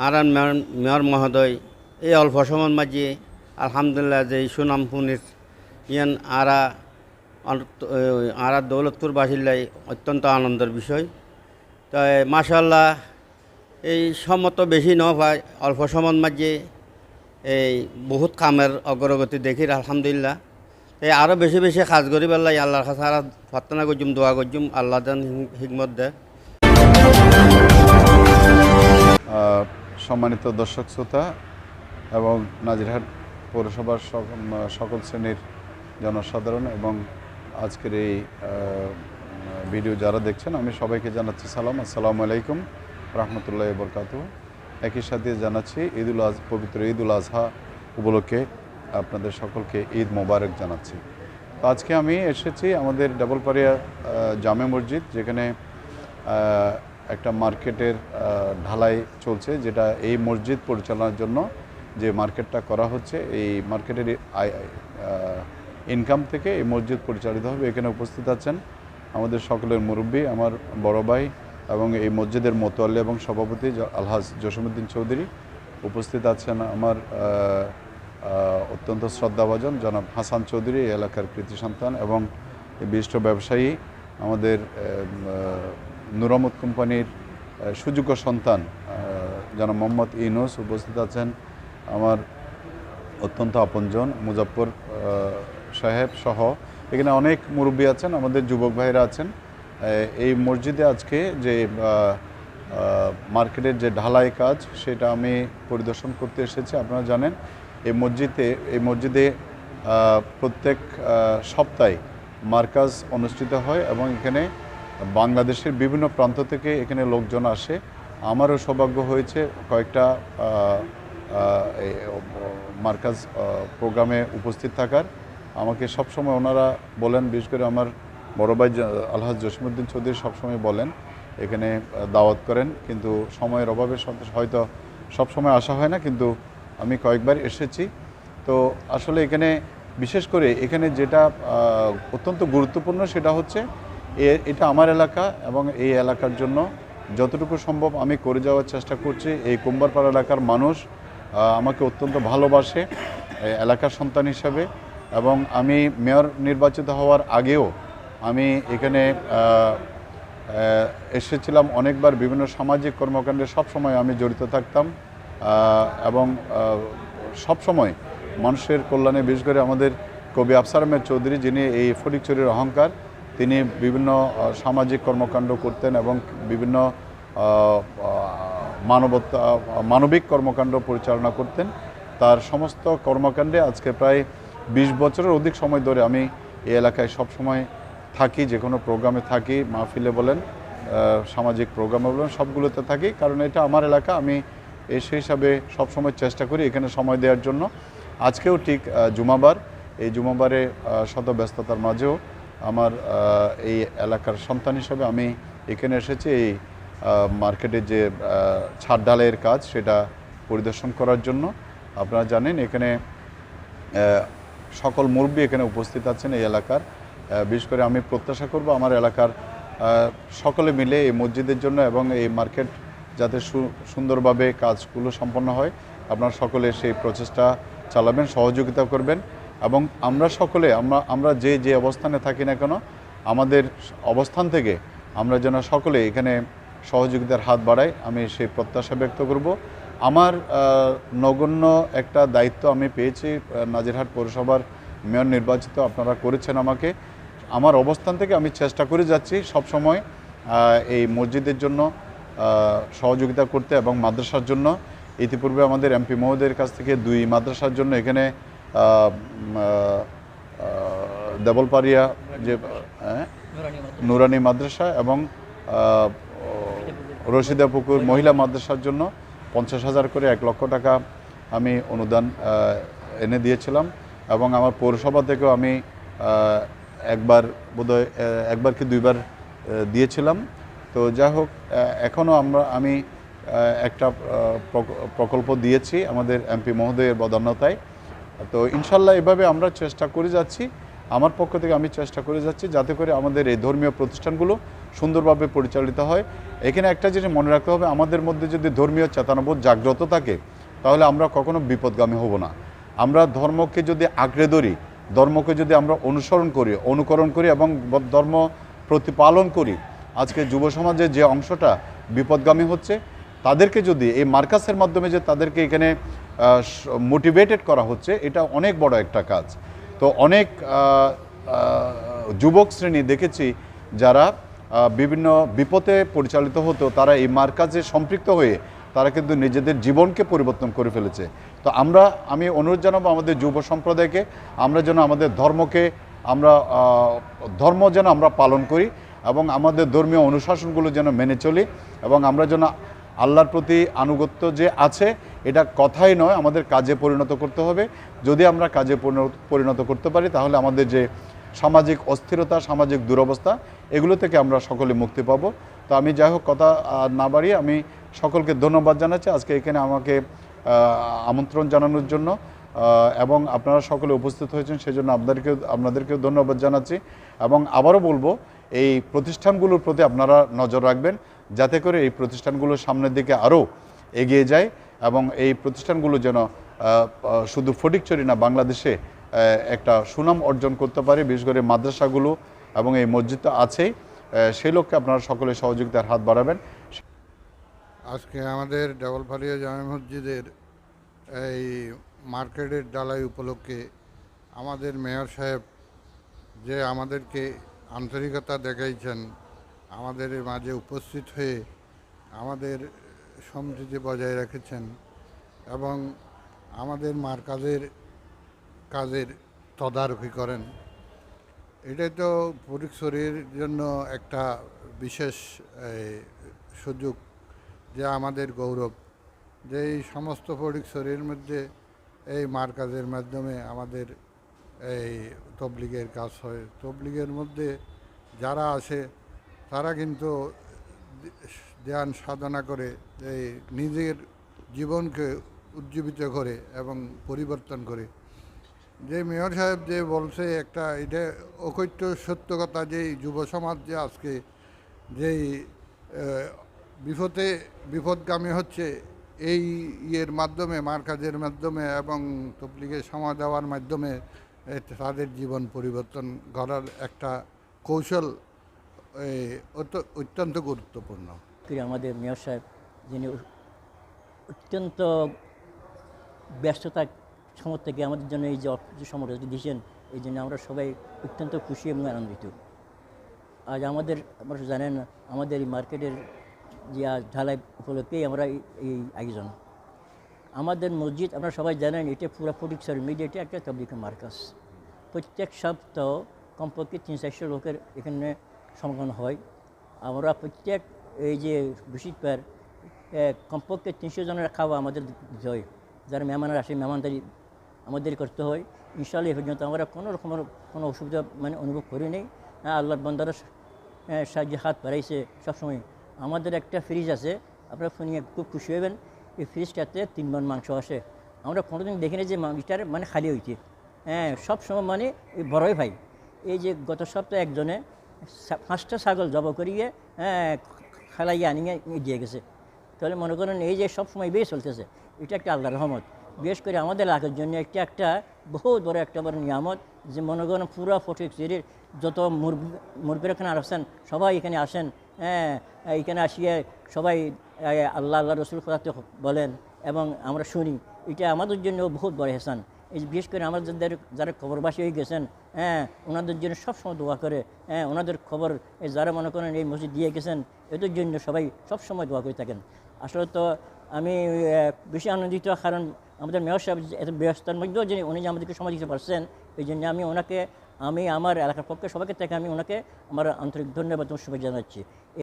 আর mayor মহোদয় এই অল্প সময়ের মাঝে আলহামদুলিল্লাহ যে সুনাম পুনির ইয়ান আরা দৌলতপুর বাসিল্লাই অত্যন্ত আনন্দের বিষয়। তাই মাশাল্লাহ এই সমত বেশি ন পায় অল্প সময়ের মাঝে এই বহুত কামের অগ্রগতি দেখি আলহামদুলিল্লাহ। তাই আরও বেশি বেশি কাজ করি পেলাই আল্লাহর কাছে আর প্রার্থনা করছুম, দোয়া করছুম আল্লাহ যেন হিকমত দেয়। সম্মানিত দর্শক শ্রোতা এবং নাজিরহাট পৌরসভার সকল শ্রেণীর জনসাধারণ এবং আজকের এই ভিডিও যারা দেখছেন, আমি সবাইকে জানাচ্ছি সালাম, আসসালামু আলাইকুম রহমতুল্লাহ বরকাতুহু। একই সাথে জানাচ্ছি পবিত্র ঈদুল আজহা উপলক্ষে আপনাদের সকলকে ঈদ মোবারক জানাচ্ছি। তো আজকে আমি এসেছি আমাদের ডাবলপাড়িয়া জামে মসজিদ, যেখানে একটা মার্কেটের ঢালাই চলছে, যেটা এই মসজিদ পরিচালনার জন্য যে মার্কেটটা করা হচ্ছে, এই মার্কেটের ইনকাম থেকে এই মসজিদ পরিচালিত হবে। এখানে উপস্থিত আছেন আমাদের সকলের মুরব্বী, আমার বড় ভাই এবং এই মসজিদের মোতোয়াল্লি এবং সভাপতি আলহাজ জসিমউদ্দিন চৌধুরী। উপস্থিত আছেন আমার অত্যন্ত শ্রদ্ধাভাজন জনাব হাসান চৌধুরী, এই এলাকার কৃতি সন্তান এবং বিশিষ্ট ব্যবসায়ী আমাদের নুরামত কোম্পানির সুযোগ্য সন্তান জনাব মোহাম্মদ ইউনুস। উপস্থিত আছেন আমার অত্যন্ত আপনজন মুজাফফর সাহেব সহ এখানে অনেক মুরব্বী আছেন, আমাদের যুবক ভাইরা আছেন। এই মসজিদে আজকে যে মার্কেটের যে ঢালাই কাজ, সেটা আমি পরিদর্শন করতে এসেছি। আপনারা জানেন এই মসজিদে প্রত্যেক সপ্তাহে মার্কাজ অনুষ্ঠিত হয় এবং এখানে বাংলাদেশের বিভিন্ন প্রান্ত থেকে এখানে লোকজন আসে। আমারও সৌভাগ্য হয়েছে কয়েকটা মার্কাজ প্রোগ্রামে উপস্থিত থাকার। আমাকে সবসময় ওনারা বলেন, বিশেষ করে আমার বড় ভাই আলহাজ জসিমউদ্দিন চৌধুরী সবসময় বলেন এখানে দাওয়াত করেন, কিন্তু সময়ের অভাবে হয়তো সবসময় আসা হয় না, কিন্তু আমি কয়েকবার এসেছি। তো আসলে এখানে বিশেষ করে এখানে যেটা অত্যন্ত গুরুত্বপূর্ণ সেটা হচ্ছে এটা আমার এলাকা এবং এই এলাকার জন্য যতটুকু সম্ভব আমি করে যাওয়ার চেষ্টা করছি। এই কুম্বারপাড়া এলাকার মানুষ আমাকে অত্যন্ত ভালোবাসে এলাকার সন্তান হিসাবে, এবং আমি মেয়র নির্বাচিত হওয়ার আগেও আমি এখানে এসেছিলাম অনেকবার। বিভিন্ন সামাজিক কর্মকাণ্ডে সবসময় আমি জড়িত থাকতাম এবং সবসময় মানুষের কল্যাণে, বিশেষ করে আমাদের কবি আফসার আহমেদ চৌধুরী, যিনি এই ফটিকছড়ির অহংকার, তিনি বিভিন্ন সামাজিক কর্মকাণ্ড করতেন এবং বিভিন্ন মানবিক কর্মকাণ্ড পরিচালনা করতেন। তার সমস্ত কর্মকাণ্ডে আজকে প্রায় 20 বছরের অধিক সময় ধরে আমি এই এলাকায় সবসময় থাকি, যে কোনো প্রোগ্রামে থাকি, মাহফিলে বলেন, সামাজিক প্রোগ্রামে বলেন, সবগুলোতে থাকি, কারণ এটা আমার এলাকা। আমি সেই হিসাবে সবসময় চেষ্টা করি এখানে সময় দেওয়ার জন্য। আজকেও ঠিক জুমাবার, এই জুমাবারে শত ব্যস্ততার মাঝেও আমার এই এলাকার সন্তান হিসেবে আমি এখানে এসেছি এই মার্কেটের যে ছাদ ঢালাইয়ের কাজ সেটা পরিদর্শন করার জন্য। আপনারা জানেন এখানে সকল মুরব্বী এখানে উপস্থিত আছেন এই এলাকার। বিশেষ করে আমি প্রত্যাশা করব আমার এলাকার সকলে মিলে এই মসজিদের জন্য এবং এই মার্কেট যাতে সুন্দরভাবে কাজগুলো সম্পন্ন হয়, আপনারা সকলে সেই প্রচেষ্টা চালাবেন, সহযোগিতা করবেন এবং আমরা সকলে আমরা যে অবস্থানে থাকি না কেন, আমাদের অবস্থান থেকে আমরা যেন সকলে এখানে সহযোগিতার হাত বাড়াই, আমি সেই প্রত্যাশা ব্যক্ত করব। আমার নগণ্য একটা দায়িত্ব আমি পেয়েছি, নাজিরহাট পৌরসভার মেয়র নির্বাচিত আপনারা করেছেন আমাকে। আমার অবস্থান থেকে আমি চেষ্টা করে যাচ্ছি সবসময় এই মসজিদের জন্য সহযোগিতা করতে এবং মাদ্রাসার জন্য। ইতিপূর্বে আমাদের এমপি মহোদয়ের কাছ থেকে 2 মাদ্রাসার জন্য এখানে দেবলপাড়িয়া যে নুরানি মাদ্রাসা এবং রশিদাপুকুর মহিলা মাদ্রাসার জন্য 50,000 করে 1 লক্ষ টাকা আমি অনুদান এনে দিয়েছিলাম এবং আমার পৌরসভা থেকেও আমি একবার বোধহয় একবার কি 2বার দিয়েছিলাম। তো যাই হোক, এখনও আমি একটা প্রকল্প দিয়েছি আমাদের এমপি মহোদয়ের বদান্যতায়। তো ইনশাল্লাহ এভাবে আমরা চেষ্টা করে যাচ্ছি, আমার পক্ষ থেকে আমি চেষ্টা করে যাচ্ছি যাতে করে আমাদের এই ধর্মীয় প্রতিষ্ঠানগুলো সুন্দরভাবে পরিচালিত হয়। এখানে একটা জিনিস মনে রাখতে হবে, আমাদের মধ্যে যদি ধর্মীয় চেতনাবোধ জাগ্রত থাকে তাহলে আমরা কখনো বিপদগামী হব না। আমরা ধর্মকে যদি আঁকড়ে ধরি, ধর্মকে যদি আমরা অনুকরণ করি এবং ধর্ম প্রতিপালন করি, আজকে যুব সমাজের যে অংশটা বিপদগামী হচ্ছে, তাদেরকে যদি এই মার্কাসের মাধ্যমে যে তাদেরকে এখানে মোটিভেটেড করা হচ্ছে, এটা অনেক বড় একটা কাজ। তো অনেক যুবক শ্রেণী দেখেছি যারা বিভিন্ন বিপদে পরিচালিত হতো, তারা এই মার্কাজে সম্পৃক্ত হয়ে তারা কিন্তু নিজেদের জীবনকে পরিবর্তন করে ফেলেছে। তো আমি অনুরোধ জানাবো আমাদের যুব সম্প্রদায়কে, আমরা যেন আমাদের ধর্ম যেন আমরা পালন করি এবং আমাদের ধর্মীয় অনুশাসনগুলো যেন মেনে চলি, এবং আমরা যেন আল্লাহর প্রতি আনুগত্য যে আছে এটা কথাই নয়, আমাদের কাজে পরিণত করতে হবে। যদি আমরা কাজে পরিণত করতে পারি তাহলে আমাদের যে সামাজিক অস্থিরতা, সামাজিক দুরবস্থা, এগুলো থেকে আমরা সকলে মুক্তি পাবো। তো আমি যাই হোক কথা না বাড়িয়ে আমি সকলকে ধন্যবাদ জানাচ্ছি আজকে এখানে আমাকে আমন্ত্রণ জানানোর জন্য, এবং আপনারা সকলে উপস্থিত হয়েছেন সেজন্য আপনাদেরকেও ধন্যবাদ জানাচ্ছি। এবং আবারও বলবো, এই প্রতিষ্ঠানগুলোর প্রতি আপনারা নজর রাখবেন যাতে করে এই প্রতিষ্ঠানগুলো সামনের দিকে আরও এগিয়ে যায় এবং এই প্রতিষ্ঠানগুলো যেন শুধু ফটিকছড়ি না, বাংলাদেশে একটা সুনাম অর্জন করতে পারে, বিশেষ করে মাদ্রাসাগুলো এবং এই মসজিদটা আছেই, সেই লক্ষ্যে আপনারা সকলে সহযোগিতার হাত বাড়াবেন। আজকে আমাদের ডাবলফালিয়া জামে মসজিদের এই মার্কেটের ডালাই উপলক্ষে আমাদের মেয়র সাহেব যে আমাদেরকে আন্তরিকতা দেখাইছেন, আমাদের মাঝে উপস্থিত হয়ে আমাদের সম্প্রীতি বজায় রেখেছেন এবং আমাদের কাজের তদারকি করেন, এটাই তো ফটিকছড়ির জন্য একটা বিশেষ সুযোগ, যে আমাদের গৌরব, যে এই সমস্ত ফটিকছড়ির মধ্যে এই মার্কাজের মাধ্যমে আমাদের এই তবলিগের কাজ হয়। তবলিগের মধ্যে যারা আসে তারা কিন্তু ধ্যান সাধনা করে এই নিজের জীবনকে উজ্জীবিত করে এবং পরিবর্তন করে। যে মেয়র সাহেব যে বলছে একটা, এটা অকৈত্য সত্য কথা, যে যুব সমাজ যে আজকে যেই বিপদগামী হচ্ছে এই মাধ্যমে, মার্কাজের মাধ্যমে এবং তবলিগের সময় দেওয়ার মাধ্যমে তাদের জীবন পরিবর্তন করার একটা কৌশল অত্যন্ত গুরুত্বপূর্ণ। আমাদের মেয়র সাহেব যিনি অত্যন্ত ব্যস্ততার সময় থেকে আমাদের জন্য এই যে সময়টা দিয়েছেন, এই জন্য আমরা সবাই অত্যন্ত খুশি এবং আনন্দিত। আজ আপনারা জানেন আমাদের এই মার্কেটের যে আজ ঢালাই উপলক্ষেই আমরা এই আয়োজন। আমাদের মসজিদ আপনারা সবাই জানেন এটা পুরো ফটিকছড়ি মিডিয়াতে একটা তবলিগের মার্কাজ। প্রত্যেক সপ্তাহ কমপক্ষে 300-400 লোকের এখানে সমাগম হয়। আমরা প্রত্যেক এই যে বৃহস্পতিবার কমপক্ষে 300 জনের খাওয়া আমাদের হয়। যারা মেহমানরা আসে মেহমানদারি আমাদের করতে হয়। ইনশাআল্লাহ এই পর্যন্ত আমরা কোনো অসুবিধা অনুভব করি নেই। আল্লাহর বান্দারা সাহায্যে হাত বাড়াইছে সবসময়। আমাদের একটা ফ্রিজ আছে, আপনারা শুনিয়ে খুব খুশি হবেন। এই ফ্রিজটাতে 3 মণ মাংস আসে। আমরা কোনোদিন দেখিনি যে মাংসটার খালি হইছে। সবসময় এই বড়ই ভাই, এই যে গত সপ্তাহে একজনে 5টা ছাগল জব করিয়ে খালাইয়ে আনিয়ে দিয়ে গেছে। তাহলে মনে করেন এই যে সবসময় বেশ চলতেছে, এটা একটা আল্লাহর রহমত। বিশেষ করে আমাদের এলাকার জন্য একটা বহুত বড় একটা বড় নিয়ামত, যে মনে করেন পুরো ফটিকছড়ির যত মুরব্বীরা এখানে আসেন, সবাই এখানে আসেন। এখানে আসিয়ে সবাই আল্লাহ রসুল কথা বলেন এবং আমরা শুনি। এটা আমাদের জন্য বহুত বড় হেসান। এই বিশেষ করে আমাদের যারা খবরবাসী হয়ে গেছেন, ওনাদের জন্য সবসময় দোয়া করে। ওনাদের খবর যারা মনে করেন এই মসজিদ দিয়ে গেছেন, এদের জন্য সবাই সবসময় দোয়া করে থাকেন। আসলে তো আমি বেশি আনন্দিত, কারণ আমাদের মেয়র সাহেব এত ব্যস্ততার মধ্যেও যে উনি যে আমাদেরকে সময় দিতে পারছেন, এই জন্য আমি আমার এলাকার পক্ষে সবাইকে থেকে আমি ওনাকে আমার আন্তরিক ধন্যবাদ শুভেচ্ছা জানাচ্ছি।